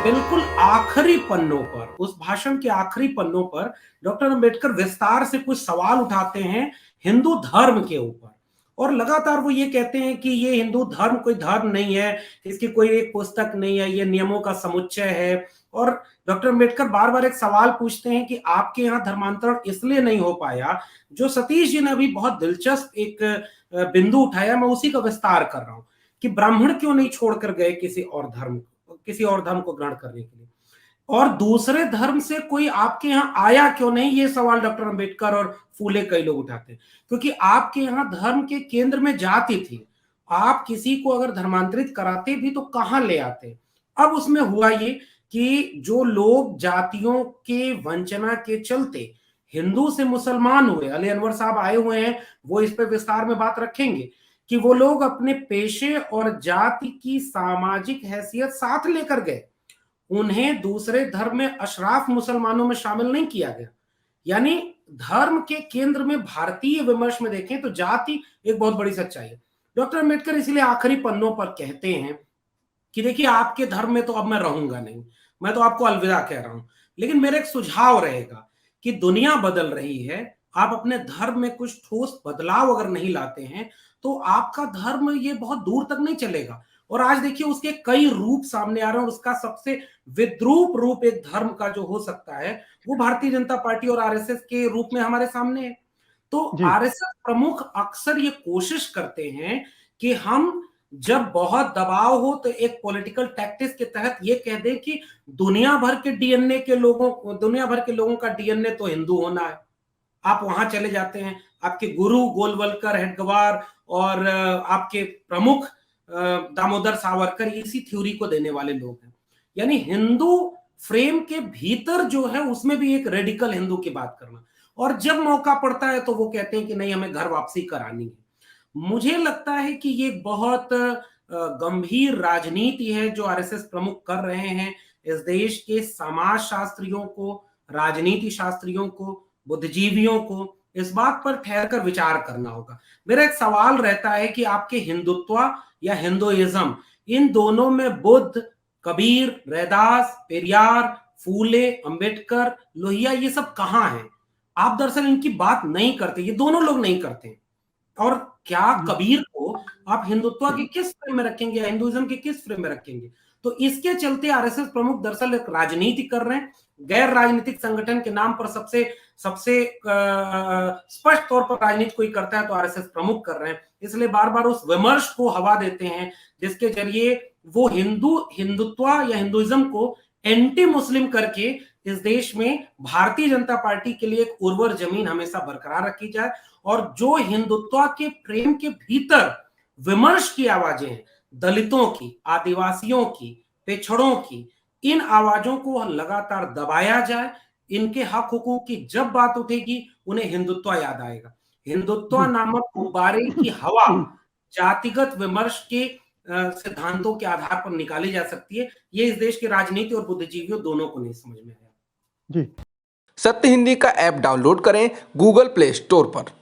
बिल्कुल आखिरी पन्नों पर, उस भाषण के आखिरी पन्नों पर डॉक्टर अंबेडकर विस्तार से कुछ सवाल उठाते हैं हिंदू धर्म के ऊपर। और लगातार वो ये कहते हैं कि ये हिंदू धर्म कोई धर्म नहीं है, इसकी कोई एक पुस्तक नहीं है, ये नियमों का समुच्चय है। और डॉक्टर अंबेडकर बार बार एक सवाल पूछते हैं कि आपके यहाँ धर्मांतरण इसलिए नहीं हो पाया। जो सतीश जी ने अभी बहुत दिलचस्प एक बिंदु उठाया, मैं उसी का विस्तार कर रहा हूं कि ब्राह्मण क्यों नहीं छोड़कर गए किसी और धर्म को ग्रहण करने के लिए, और दूसरे धर्म से कोई आपके यहाँ आया क्यों नहीं। ये सवाल डॉक्टर अंबेडकर और फूले कई लोग उठाते हैं, क्योंकि आपके यहाँ धर्म के केंद्र में जाति थी। आप किसी को अगर धर्मांतरित कराते भी तो कहां ले आते। अब उसमें हुआ ये कि जो लोग जातियों के वंचना के चलते हिंदू से मुसलमान हुए, अली अनवर साहब आए हुए हैं, वो इस पे विस्तार में बात रखेंगे कि वो लोग अपने पेशे और जाति की सामाजिक हैसियत साथ लेकर गए। उन्हें दूसरे धर्म में अशराफ मुसलमानों में शामिल नहीं किया गया। यानी धर्म के केंद्र में भारतीय विमर्श में देखें तो जाति एक बहुत बड़ी सच्चाई है। डॉक्टर अंबेडकर इसलिए आखिरी पन्नों पर कहते हैं कि देखिए, आपके धर्म में तो अब मैं रहूंगा नहीं, मैं तो आपको अलविदा कह रहा हूं, लेकिन मेरा एक सुझाव रहेगा कि दुनिया बदल रही है, आप अपने धर्म में कुछ ठोस बदलाव अगर नहीं लाते हैं तो आपका धर्म ये बहुत दूर तक नहीं चलेगा। और आज देखिए उसके कई रूप सामने आ रहे हैं, और उसका सबसे विद्रूप रूप एक धर्म का जो हो सकता है वो भारतीय जनता पार्टी और आरएसएस के रूप में हमारे सामने है। तो जी। आरएसएस प्रमुख अक्सर ये कोशिश करते हैं कि हम जब बहुत दबाव हो तो एक पॉलिटिकल टैक्टिक्स के तहत ये कह दें कि दुनिया भर के लोगों का डीएनए तो हिंदू होना है। आप वहां चले जाते हैं, आपके गुरु गोलवलकर, हेडगवार और आपके प्रमुख दामोदर सावरकर इसी थ्योरी को देने वाले लोग हैं। यानी हिंदू फ्रेम के भीतर जो है उसमें भी एक रेडिकल हिंदू की बात करना, और जब मौका पड़ता है तो वो कहते हैं कि नहीं, हमें घर वापसी करानी है। मुझे लगता है कि ये बहुत गंभीर राजनीति है जो आरएसएस प्रमुख कर रहे हैं। इस देश के समाज शास्त्रियों को, राजनीति शास्त्रियों को, बुद्धिजीवियों को इस बात पर ठहर कर विचार करना होगा। मेरा एक सवाल रहता है कि आपके हिंदुत्व या हिंदुइज्म, इन दोनों में बुद्ध, कबीर, रैदास, पेरियार, फूले, अंबेडकर, लोहिया, ये सब कहां हैं? आप दरअसल इनकी बात नहीं करते, ये दोनों लोग नहीं करते। और क्या कबीर को आप हिंदुत्व के किस फ्रेम में रखेंगे या हिंदुइज्म के किस फ्रेम में रखेंगे? तो इसके चलते आरएसएस प्रमुख दरअसल एक राजनीति कर रहे हैं। गैर राजनीतिक संगठन के नाम पर सबसे सबसे स्पष्ट तौर पर राजनीति कोई करता है तो आरएसएस प्रमुख कर रहे हैं। इसलिए बार बार उस विमर्श को हवा देते हैं जिसके जरिए वो हिंदुत्व या हिंदुइज्म को एंटी मुस्लिम करके इस देश में भारतीय जनता पार्टी के लिए एक उर्वर जमीन हमेशा बरकरार रखी जाए। और जो हिंदुत्व के प्रेम के भीतर विमर्श की आवाजें हैं, दलितों की, आदिवासियों की, पिछड़ों की, इन आवाजों को लगातार दबाया जाए। इनके हक हुकूक की जब बात उठेगी उन्हें हिंदुत्व याद आएगा। हिंदुत्व नामक गुब्बारे की हवा जातिगत विमर्श के सिद्धांतों के आधार पर निकाली जा सकती है। ये इस देश की राजनीति और बुद्धिजीवियों दोनों को नहीं समझ में आया। जी। सत्य हिंदी का ऐप डाउनलोड करें गूगल प्ले स्टोर पर।